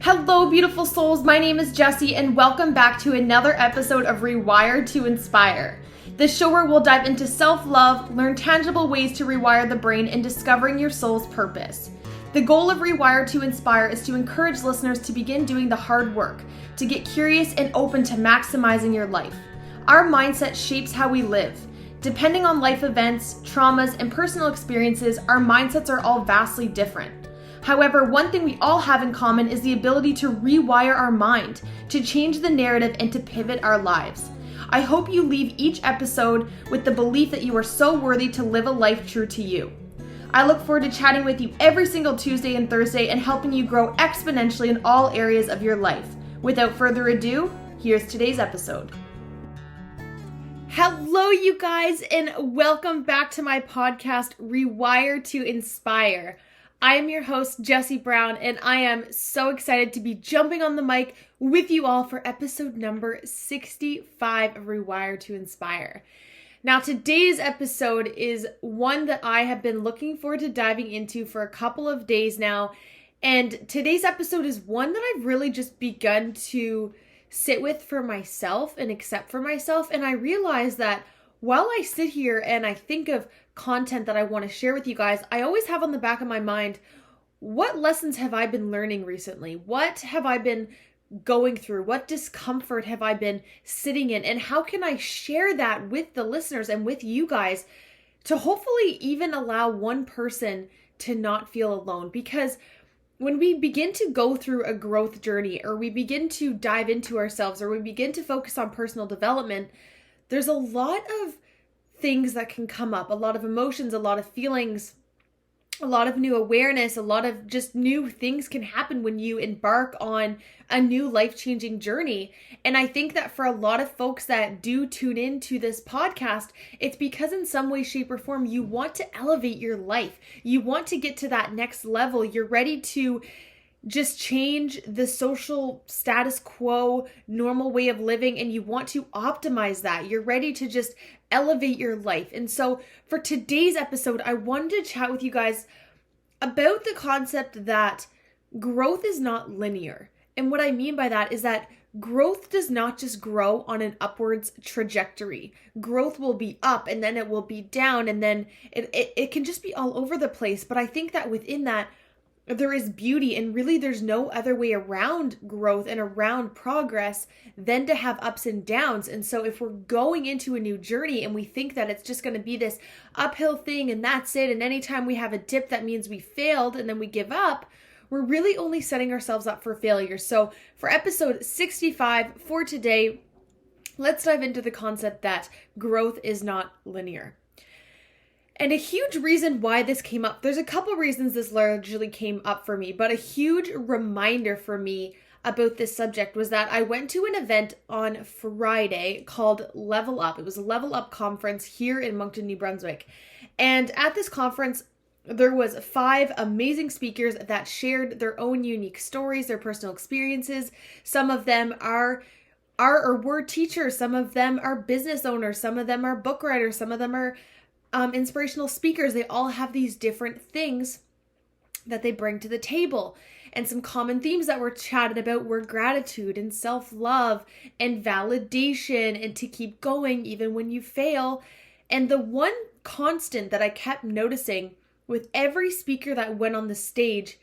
Hello, beautiful souls. My name is Jessie, and welcome back to another episode of Rewire to Inspire. This show where we'll dive into self-love, learn tangible ways to rewire the brain, and discovering your soul's purpose. The goal of Rewire to Inspire is to encourage listeners to begin doing the hard work, to get curious and open to maximizing your life. Our mindset shapes how we live. Depending on life events, traumas, and personal experiences, our mindsets are all vastly different. However, one thing we all have in common is the ability to rewire our mind, to change the narrative, and to pivot our lives. I hope you leave each episode with the belief that you are so worthy to live a life true to you. I look forward to chatting with you every single Tuesday and Thursday and helping you grow exponentially in all areas of your life. Without further ado, here's today's episode. Hello, you guys, and welcome back to my podcast, Rewire to Inspire. I am your host, Jessie Brown, and I am so excited to be jumping on the mic with you all for episode number 65 of Rewire to Inspire. Now, today's episode is one that I have been looking forward to diving into for a couple of days now, and today's episode is one that I've really just begun to sit with for myself and accept for myself, and I realize that while I sit here and I think of content that I want to share with you guys, I always have on the back of my mind, what lessons have I been learning recently? What have I been going through? What discomfort have I been sitting in? And how can I share that with the listeners and with you guys to hopefully even allow one person to not feel alone? Because when we begin to go through a growth journey, or we begin to dive into ourselves, or we begin to focus on personal development, there's a lot of things that can come up, a lot of emotions, a lot of feelings, a lot of new awareness, a lot of just new things can happen when you embark on a new life-changing journey. And I think that for a lot of folks that do tune into this podcast, it's because in some way, shape, or form, you want to elevate your life. You want to get to that next level. You're ready to just change the social status quo, normal way of living, and you want to optimize that. You're ready to just elevate your life. And so for today's episode, I wanted to chat with you guys about the concept that growth is not linear. And what I mean by that is that growth does not just grow on an upwards trajectory. Growth will be up and then it will be down, and then it can just be all over the place. But I think that within that, there is beauty, and really there's no other way around growth and around progress than to have ups and downs. And so if we're going into a new journey and we think that it's just going to be this uphill thing and that's it, and anytime we have a dip that means we failed and then we give up, we're really only setting ourselves up for failure. So for episode 65 for today, let's dive into the concept that growth is not linear. And a huge reason why this came up, there's a couple reasons this largely came up for me, but a huge reminder for me about this subject was that I went to an event on Friday called Level Up. It was a Level Up conference here in Moncton, New Brunswick. And at this conference, there was 5 amazing speakers that shared their own unique stories, their personal experiences. Some of them are or were teachers. Some of them are business owners. Some of them are book writers. Some of them are inspirational speakers. They all have these different things that they bring to the table. And some common themes that were chatted about were gratitude and self-love and validation and to keep going even when you fail. And the one constant that I kept noticing with every speaker that went on the stage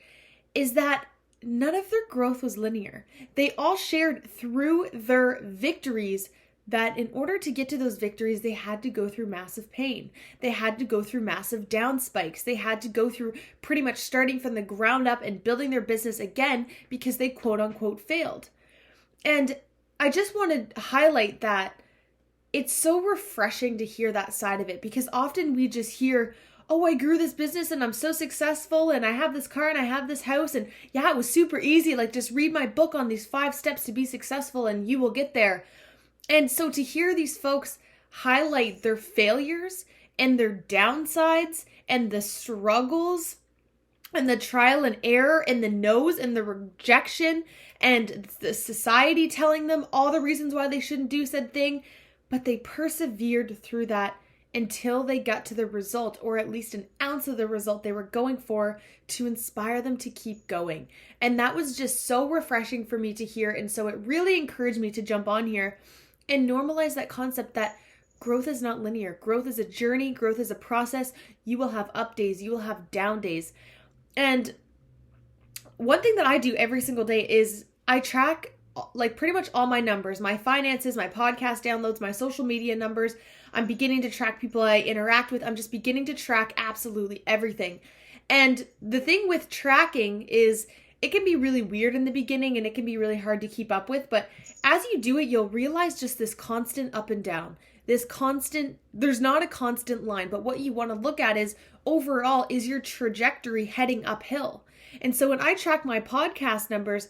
is that none of their growth was linear. They all shared through their victories that in order to get to those victories, they had to go through massive pain. They had to go through massive down spikes. They had to go through pretty much starting from the ground up and building their business again because they quote unquote failed. And I just want to highlight that it's so refreshing to hear that side of it, because often we just hear, oh, I grew this business and I'm so successful and I have this car and I have this house and yeah, it was super easy. Like, just read my book on these 5 steps to be successful and you will get there. And so to hear these folks highlight their failures and their downsides and the struggles and the trial and error and the no's and the rejection and the society telling them all the reasons why they shouldn't do said thing, but they persevered through that until they got to the result, or at least an ounce of the result they were going for, to inspire them to keep going. And that was just so refreshing for me to hear. And so it really encouraged me to jump on here and normalize that concept that growth is not linear. Growth is a journey. Growth is a process. You will have up days. You will have down days. And one thing that I do every single day is I track like pretty much all my numbers, my finances, my podcast downloads, my social media numbers. I'm beginning to track people I interact with. I'm just beginning to track absolutely everything. And the thing with tracking is it can be really weird in the beginning and it can be really hard to keep up with. But as you do it, you'll realize just this constant up and down, there's not a constant line, but what you want to look at is overall, is your trajectory heading uphill? And so when I track my podcast numbers,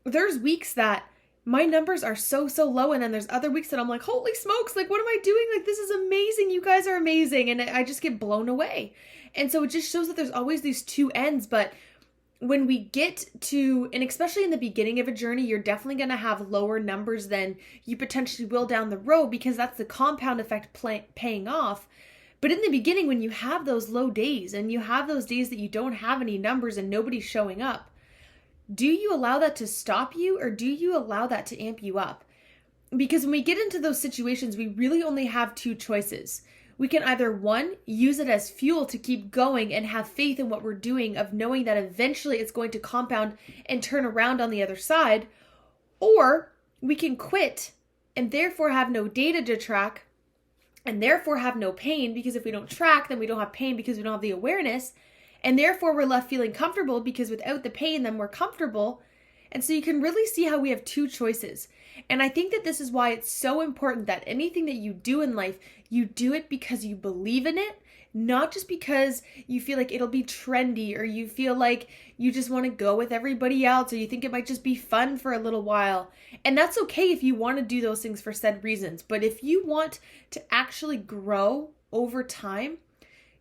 there's weeks that my numbers are so low, and then there's other weeks that I'm like, holy smokes, like what am I doing? Like this is amazing. You guys are amazing. And I just get blown away. And so it just shows that there's always these two ends. But when we get to, and especially in the beginning of a journey, you're definitely going to have lower numbers than you potentially will down the road, because that's the compound effect paying off. But in the beginning, when you have those low days and you have those days that you don't have any numbers and nobody's showing up, do you allow that to stop you, or do you allow that to amp you up? Because when we get into those situations, we really only have two choices. We can either, one, use it as fuel to keep going and have faith in what we're doing, of knowing that eventually it's going to compound and turn around on the other side, or we can quit and therefore have no data to track and therefore have no pain, because if we don't track, then we don't have pain because we don't have the awareness. And therefore, we're left feeling comfortable, because without the pain, then we're comfortable. And so you can really see how we have two choices. And I think that this is why it's so important that anything that you do in life, you do it because you believe in it, not just because you feel like it'll be trendy, or you feel like you just want to go with everybody else, or you think it might just be fun for a little while. And that's okay if you want to do those things for said reasons. But if you want to actually grow over time,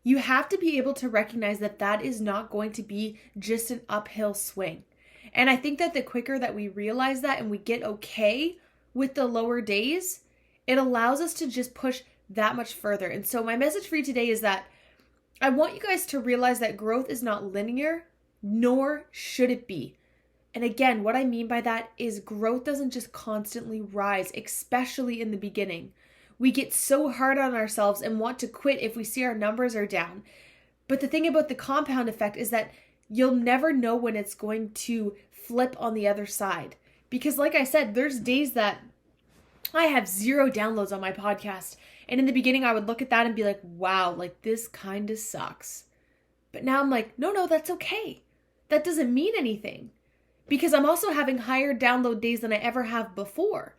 you have to be able to recognize that that is not going to be just an uphill swing. And I think that the quicker that we realize that and we get okay with the lower days, it allows us to just push that much further. And so my message for you today is that I want you guys to realize that growth is not linear, nor should it be. And again, what I mean by that is growth doesn't just constantly rise, especially in the beginning. We get so hard on ourselves and want to quit if we see our numbers are down. But the thing about the compound effect is that you'll never know when it's going to flip on the other side. Because like I said, there's days that I have 0 downloads on my podcast. And in the beginning, I would look at that and be like, wow, like this kind of sucks. But now I'm like, no, that's okay. That doesn't mean anything. Because I'm also having higher download days than I ever have before.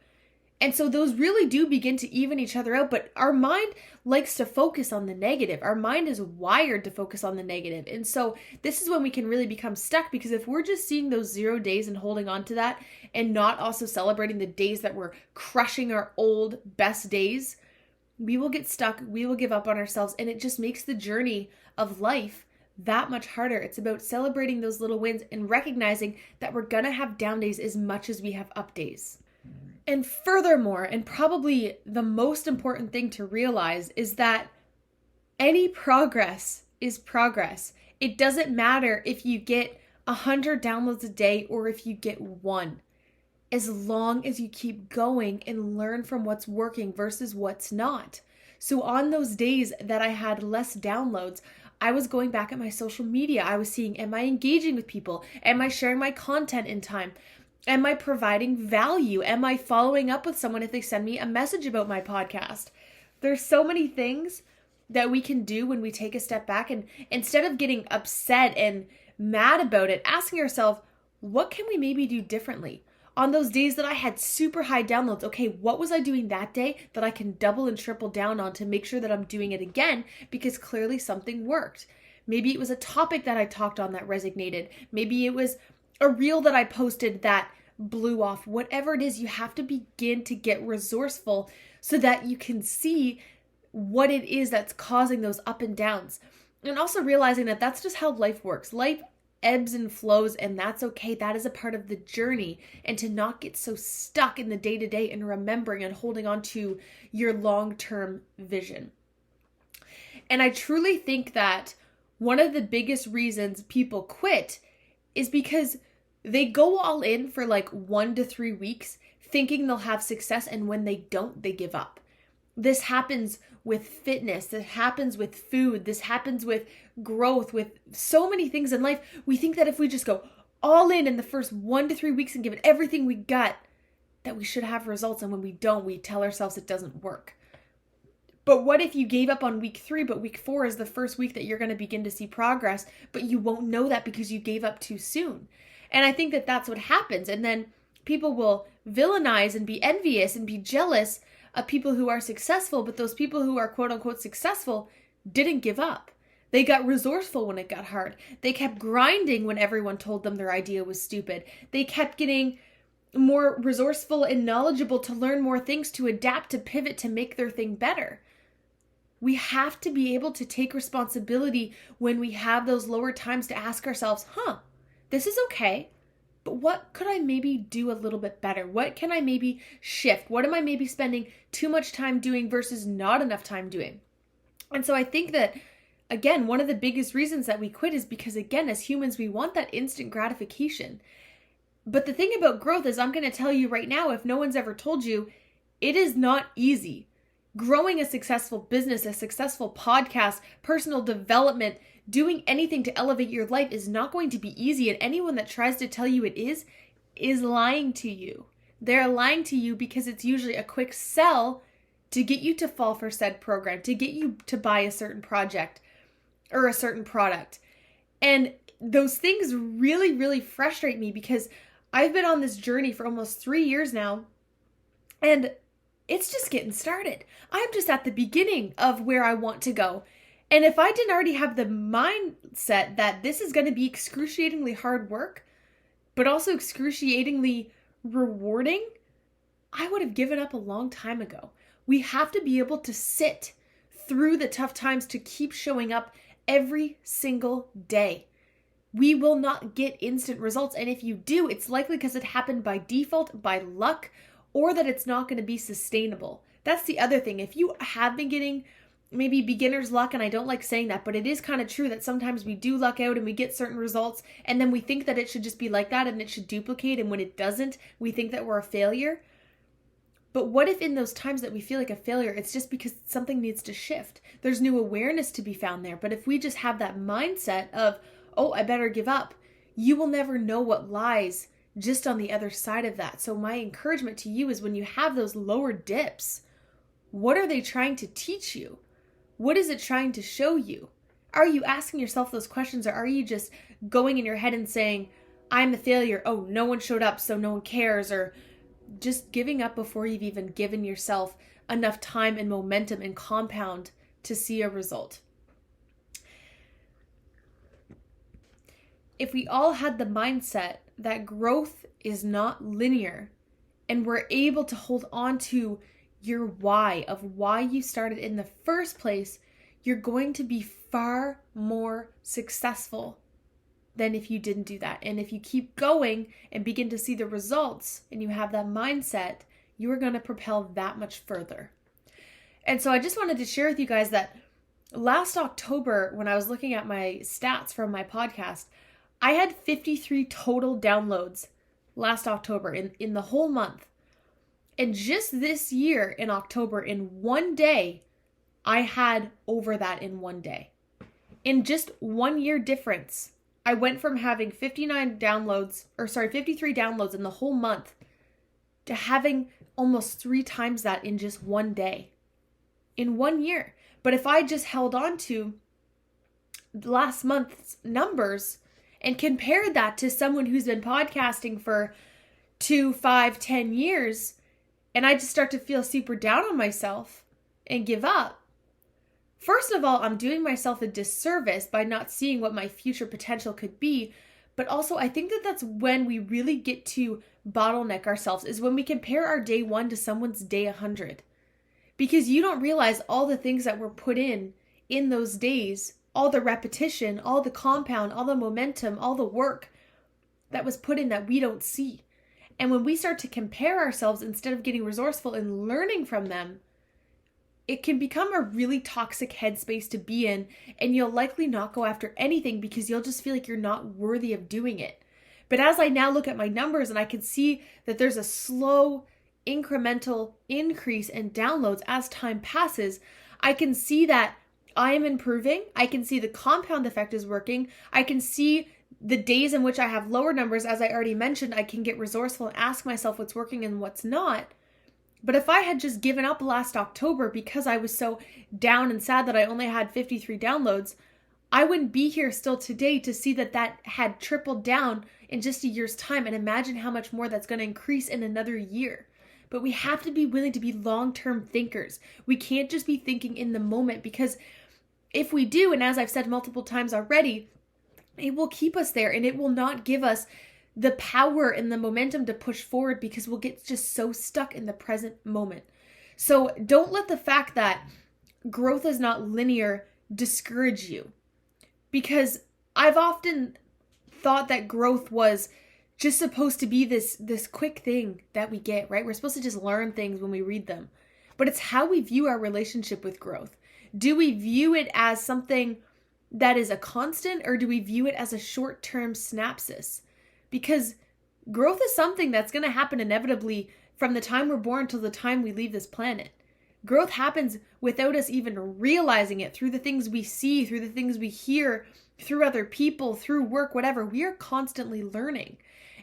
And so those really do begin to even each other out. But our mind likes to focus on the negative. Our mind is wired to focus on the negative. And so this is when we can really become stuck, because if we're just seeing those 0 days and holding on to that and not also celebrating the days that we're crushing our old best days, we will get stuck. We will give up on ourselves. And it just makes the journey of life that much harder. It's about celebrating those little wins and recognizing that we're going to have down days as much as we have up days. And furthermore, and probably the most important thing to realize, is that any progress is progress. It doesn't matter if you get 100 downloads a day or if you get 1, as long as you keep going and learn from what's working versus what's not. So on those days that I had less downloads, I was going back at my social media. I was seeing, am I engaging with people? Am I sharing my content in time? Am I providing value? Am I following up with someone if they send me a message about my podcast? There's so many things that we can do when we take a step back, and instead of getting upset and mad about it, asking ourselves, what can we maybe do differently? On those days that I had super high downloads, okay, what was I doing that day that I can double and triple down on to make sure that I'm doing it again, because clearly something worked. Maybe it was a topic that I talked on that resonated. Maybe it was a reel that I posted that blew off. Whatever it is, you have to begin to get resourceful so that you can see what it is that's causing those up and downs. And also realizing that that's just how life works. Life ebbs and flows, and that's okay. That is a part of the journey. And to not get so stuck in the day-to-day and remembering and holding on to your long-term vision. And I truly think that one of the biggest reasons people quit is because they go all in for like 1 to 3 weeks thinking they'll have success, and when they don't, they give up. This happens with fitness, this happens with food, this happens with growth, with so many things in life. We think that if we just go all in the first 1 to 3 weeks and give it everything we got, that we should have results, and when we don't, we tell ourselves it doesn't work. But what if you gave up on week 3, but week 4 is the first week that you're going to begin to see progress, but you won't know that because you gave up too soon? And I think that that's what happens. And then people will villainize and be envious and be jealous of people who are successful, but those people who are quote unquote successful didn't give up. They got resourceful when it got hard. They kept grinding when everyone told them their idea was stupid. They kept getting more resourceful and knowledgeable to learn more things, to adapt, to pivot, to make their thing better. We have to be able to take responsibility when we have those lower times to ask ourselves, this is okay, but what could I maybe do a little bit better? What can I maybe shift? What am I maybe spending too much time doing versus not enough time doing? And so I think that, again, one of the biggest reasons that we quit is because, again, as humans, we want that instant gratification. But the thing about growth is, I'm going to tell you right now, if no one's ever told you, it is not easy. Growing a successful business, a successful podcast, personal development, doing anything to elevate your life is not going to be easy. And anyone that tries to tell you it is lying to you. They're lying to you because it's usually a quick sell to get you to fall for said program, to get you to buy a certain project or a certain product. And those things really, really frustrate me because I've been on this journey for almost 3 years now, and it's just getting started. I'm just at the beginning of where I want to go. And if I didn't already have the mindset that this is going to be excruciatingly hard work, but also excruciatingly rewarding, I would have given up a long time ago. We have to be able to sit through the tough times to keep showing up every single day. We will not get instant results. And if you do, it's likely because it happened by default, by luck, or that it's not going to be sustainable. That's the other thing. If you have been getting maybe beginner's luck, and I don't like saying that, but it is kind of true that sometimes we do luck out and we get certain results, and then we think that it should just be like that and it should duplicate, and when it doesn't, we think that we're a failure. But what if in those times that we feel like a failure, it's just because something needs to shift? There's new awareness to be found there. But if we just have that mindset of, oh, I better give up, you will never know what lies just on the other side of that. So my encouragement to you is, when you have those lower dips, what are they trying to teach you? What is it trying to show you? Are you asking yourself those questions, or are you just going in your head and saying, I'm a failure, oh, no one showed up, so no one cares, or just giving up before you've even given yourself enough time and momentum and compound to see a result? If we all had the mindset that growth is not linear, and we're able to hold on to your why of why you started in the first place, you're going to be far more successful than if you didn't do that. And if you keep going and begin to see the results and you have that mindset, you are going to propel that much further. And so I just wanted to share with you guys that last October, when I was looking at my stats from my podcast, I had 53 total downloads last October in the whole month. And just this year in October, in one day, I had over that in one day. In just 1 year difference, I went from having 53 downloads in the whole month to having almost 3 times that in just one day. In 1 year. But if I just held on to last month's numbers and compared that to someone who's been podcasting for 2, 5, 10 years, and I just start to feel super down on myself and give up, first of all, I'm doing myself a disservice by not seeing what my future potential could be. But also, I think that that's when we really get to bottleneck ourselves, is when we compare our day 1 to someone's day 100. Because you don't realize all the things that were put in those days, all the repetition, all the compound, all the momentum, all the work that was put in that we don't see. And when we start to compare ourselves instead of getting resourceful and learning from them, it can become a really toxic headspace to be in, and you'll likely not go after anything because you'll just feel like you're not worthy of doing it. But as I now look at my numbers and I can see that there's a slow incremental increase in downloads as time passes, I can see that I am improving. I can see the compound effect is working. I can see the days in which I have lower numbers, as I already mentioned. I can get resourceful and ask myself what's working and what's not. But if I had just given up last October because I was so down and sad that I only had 53 downloads, I wouldn't be here still today to see that that had tripled down in just a year's time, and imagine how much more that's going to increase in another year. But we have to be willing to be long-term thinkers. We can't just be thinking in the moment, because if we do, and as I've said multiple times already, it will keep us there and it will not give us the power and the momentum to push forward, because we'll get just so stuck in the present moment. So don't let the fact that growth is not linear discourage you, because I've often thought that growth was just supposed to be this quick thing that we get, right? We're supposed to just learn things when we read them. But it's how we view our relationship with growth. Do we view it as something that is a constant, or do we view it as a short-term synapsis? Because growth is something that's going to happen inevitably from the time we're born till the time we leave this planet. Growth happens without us even realizing it, through the things we see, through the things we hear, through other people, through work, whatever. We are constantly learning.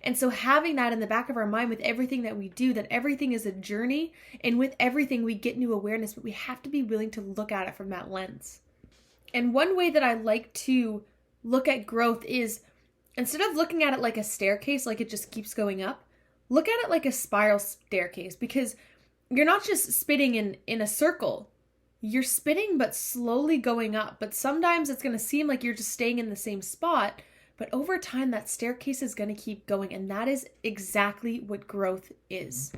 And so having that in the back of our mind with everything that we do, that everything is a journey, and with everything we get new awareness, but we have to be willing to look at it from that lens. And one way that I like to look at growth is, instead of looking at it like a staircase, like it just keeps going up, look at it like a spiral staircase, because you're not just spinning in a circle. You're spinning but slowly going up. But sometimes it's going to seem like you're just staying in the same spot, but over time that staircase is going to keep going, and that is exactly what growth is.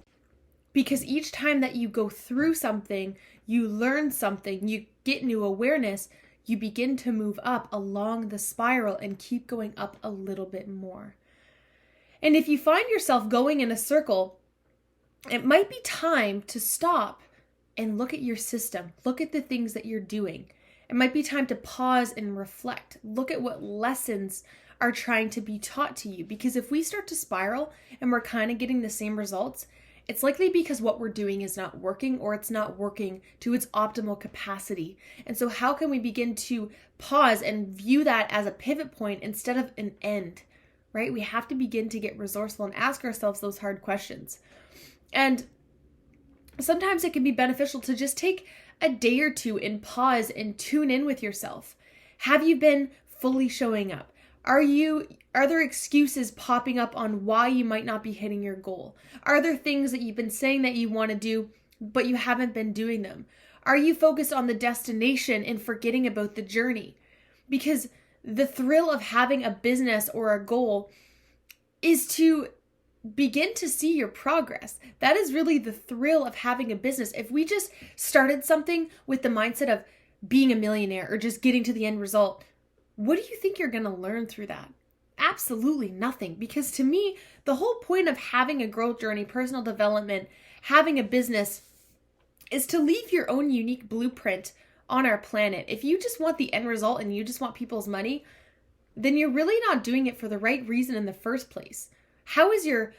Because each time that you go through something, you learn something, you get new awareness, you begin to move up along the spiral and keep going up a little bit more. And if you find yourself going in a circle, it might be time to stop and look at your system. Look at the things that you're doing. It might be time to pause and reflect. Look at what lessons are trying to be taught to you. Because if we start to spiral and we're kind of getting the same results, it's likely because what we're doing is not working, or it's not working to its optimal capacity. And so how can we begin to pause and view that as a pivot point instead of an end, right? We have to begin to get resourceful and ask ourselves those hard questions. And sometimes it can be beneficial to just take a day or two and pause and tune in with yourself. Have you been fully showing up? Are there excuses popping up on why you might not be hitting your goal? Are there things that you've been saying that you want to do, but you haven't been doing them? Are you focused on the destination and forgetting about the journey? Because the thrill of having a business or a goal is to begin to see your progress. That is really the thrill of having a business. If we just started something with the mindset of being a millionaire or just getting to the end result, what do you think you're going to learn through that? Absolutely nothing. Because to me, the whole point of having a growth journey, personal development, having a business, is to leave your own unique blueprint on our planet. If you just want the end result and you just want people's money, then you're really not doing it for the right reason in the first place. How is your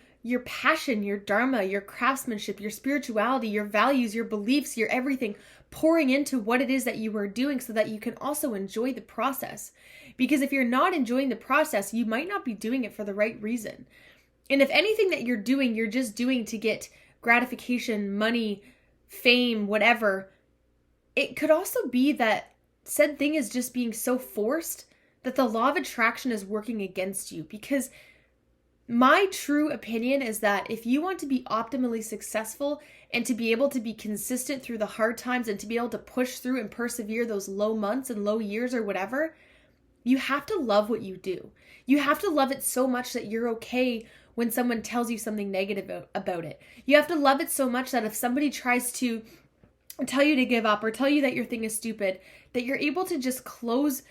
passion, your dharma, your craftsmanship, your spirituality, your values, your beliefs, your everything pouring into what it is that you are doing, so that you can also enjoy the process? Because if you're not enjoying the process, you might not be doing it for the right reason. And if anything that you're doing, you're just doing to get gratification, money, fame, whatever, it could also be that said thing is just being so forced that the law of attraction is working against you. Because my true opinion is that if you want to be optimally successful and to be able to be consistent through the hard times and to be able to push through and persevere those low months and low years or whatever, you have to love what you do. You have to love it so much that you're okay when someone tells you something negative about it. You have to love it so much that if somebody tries to tell you to give up or tell you that your thing is stupid, that you're able to just close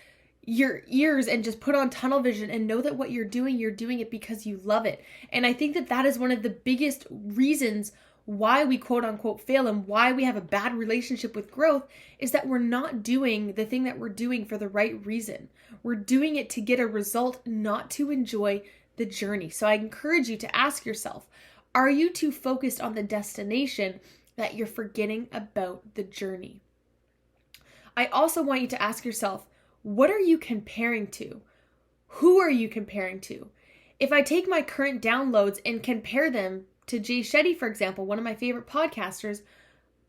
your ears and just put on tunnel vision and know that what you're doing it because you love it. And I think that that is one of the biggest reasons why we quote unquote fail and why we have a bad relationship with growth is that we're not doing the thing that we're doing for the right reason. We're doing it to get a result, not to enjoy the journey. So I encourage you to ask yourself, are you too focused on the destination that you're forgetting about the journey? I also want you to ask yourself, what are you comparing to? Who are you comparing to? If I take my current downloads and compare them to Jay Shetty, for example, one of my favorite podcasters,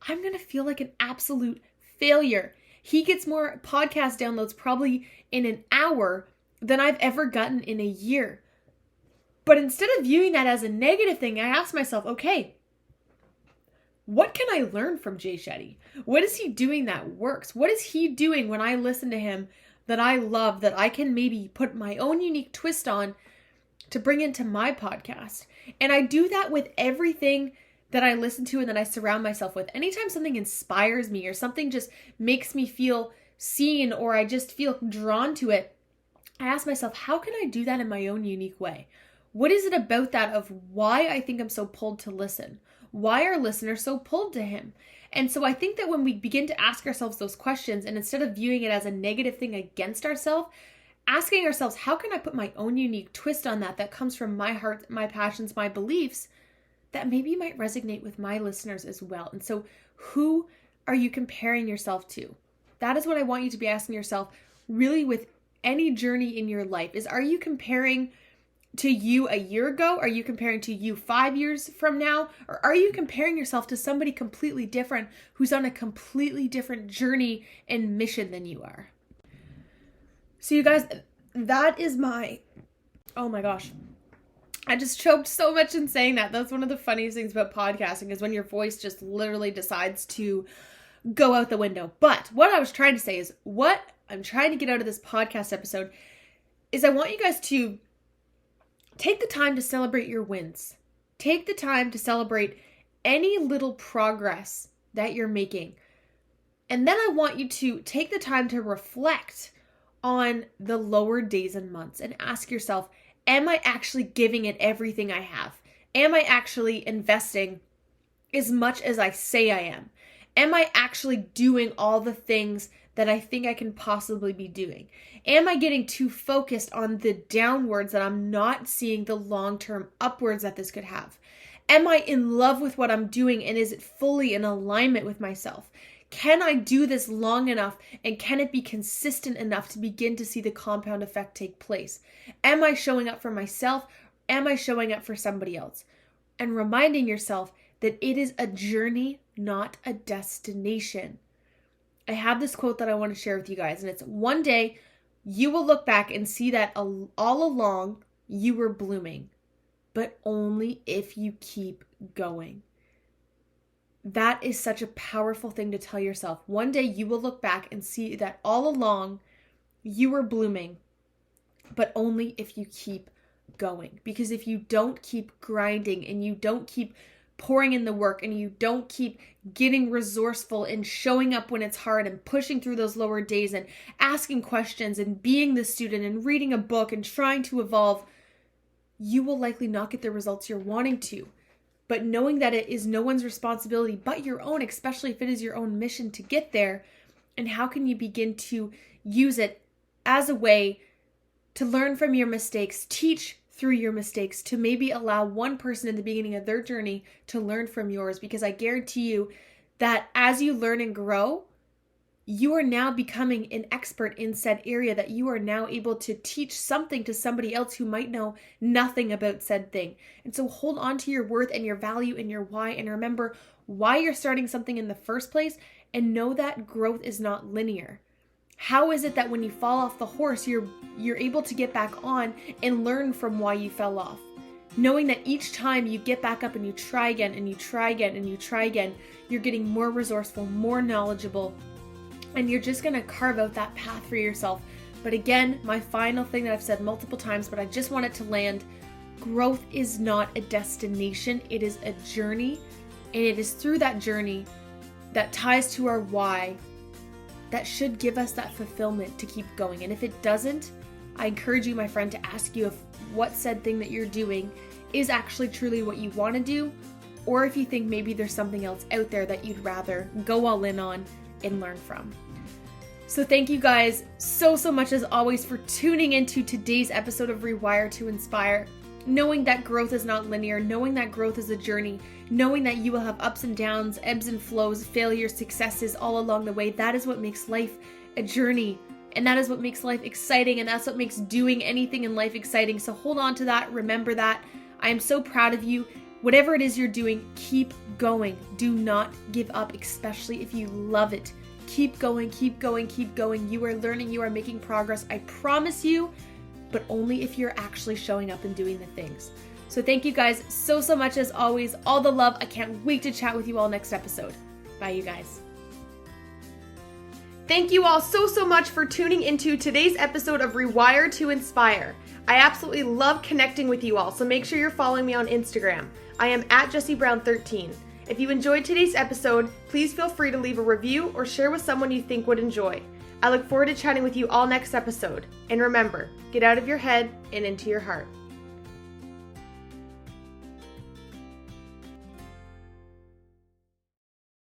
I'm going to feel like an absolute failure. He gets more podcast downloads probably in an hour than I've ever gotten in a year. But instead of viewing that as a negative thing, I ask myself, okay, what can I learn from Jay Shetty? What is he doing that works? What is he doing when I listen to him that I love, that I can maybe put my own unique twist on to bring into my podcast? And I do that with everything that I listen to and that I surround myself with. Anytime something inspires me or something just makes me feel seen or I just feel drawn to it, I ask myself, how can I do that in my own unique way? What is it about that of why I think I'm so pulled to listen? Why are listeners so pulled to him? And so I think that when we begin to ask ourselves those questions, and instead of viewing it as a negative thing against ourselves, asking ourselves, how can I put my own unique twist on that comes from my heart, my passions, my beliefs, that maybe might resonate with my listeners as well. And so who are you comparing yourself to? That is what I want you to be asking yourself really with any journey in your life is, are you comparing to you a year ago? Are you comparing to you 5 years from now? Or are you comparing yourself to somebody completely different who's on a completely different journey and mission than you are? So you guys, that is oh my gosh. I just choked so much in saying that. That's one of the funniest things about podcasting is when your voice just literally decides to go out the window. But what I was trying to say is what I'm trying to get out of this podcast episode is I want you guys to take the time to celebrate your wins. Take the time to celebrate any little progress that you're making. And then I want you to take the time to reflect on the lower days and months and ask yourself, am I actually giving it everything I have? Am I actually investing as much as I say I am? Am I actually doing all the things that I think I can possibly be doing? Am I getting too focused on the downwards that I'm not seeing the long-term upwards that this could have? Am I in love with what I'm doing and is it fully in alignment with myself? Can I do this long enough and can it be consistent enough to begin to see the compound effect take place? Am I showing up for myself? Am I showing up for somebody else? And reminding yourself that it is a journey, not a destination. I have this quote that I want to share with you guys, and it's, one day you will look back and see that all along you were blooming, but only if you keep going. That is such a powerful thing to tell yourself. One day you will look back and see that all along you were blooming, but only if you keep going. Because if you don't keep grinding and you don't keep pouring in the work and you don't keep getting resourceful and showing up when it's hard and pushing through those lower days and asking questions and being the student and reading a book and trying to evolve, you will likely not get the results you're wanting to. But knowing that it is no one's responsibility but your own, especially if it is your own mission to get there, and how can you begin to use it as a way to learn from your mistakes, teach through your mistakes, to maybe allow one person in the beginning of their journey to learn from yours. Because I guarantee you that as you learn and grow, you are now becoming an expert in said area, that you are now able to teach something to somebody else who might know nothing about said thing. And so hold on to your worth and your value and your why, and remember why you're starting something in the first place, and know that growth is not linear. How is it that when you fall off the horse, you're able to get back on and learn from why you fell off? Knowing that each time you get back up and you try again and you try again and you try again, you're getting more resourceful, more knowledgeable, and you're just going to carve out that path for yourself. But again, my final thing that I've said multiple times, but I just want it to land, growth is not a destination, it is a journey, and it is through that journey that ties to our why that should give us that fulfillment to keep going. And if it doesn't, I encourage you, my friend, to ask you if what said thing that you're doing is actually truly what you want to do, or if you think maybe there's something else out there that you'd rather go all in on and learn from. So thank you guys so much as always for tuning into today's episode of Rewire to Inspire. Knowing that growth is not linear, knowing that growth is a journey, knowing that you will have ups and downs, ebbs and flows, failures, successes all along the way. That is what makes life a journey. And that is what makes life exciting. And that's what makes doing anything in life exciting. So hold on to that. Remember that. I am so proud of you. Whatever it is you're doing, keep going. Do not give up, especially if you love it. Keep going, keep going, keep going. You are learning, you are making progress. I promise you, but only if you're actually showing up and doing the things. So thank you guys so much as always. All the love. I can't wait to chat with you all next episode. Bye, you guys. Thank you all so much for tuning into today's episode of Rewire to Inspire. I absolutely love connecting with you all, so make sure you're following me on Instagram. I am at JessieBrown13. If you enjoyed today's episode, please feel free to leave a review or share with someone you think would enjoy. I look forward to chatting with you all next episode. And remember, get out of your head and into your heart.